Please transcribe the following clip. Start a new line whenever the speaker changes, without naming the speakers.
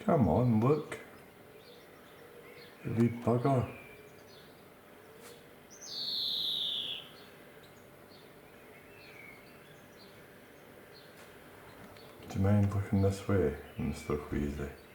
Come on, look. You wee bugger. Do you mind looking this way, Mr. Wheezy?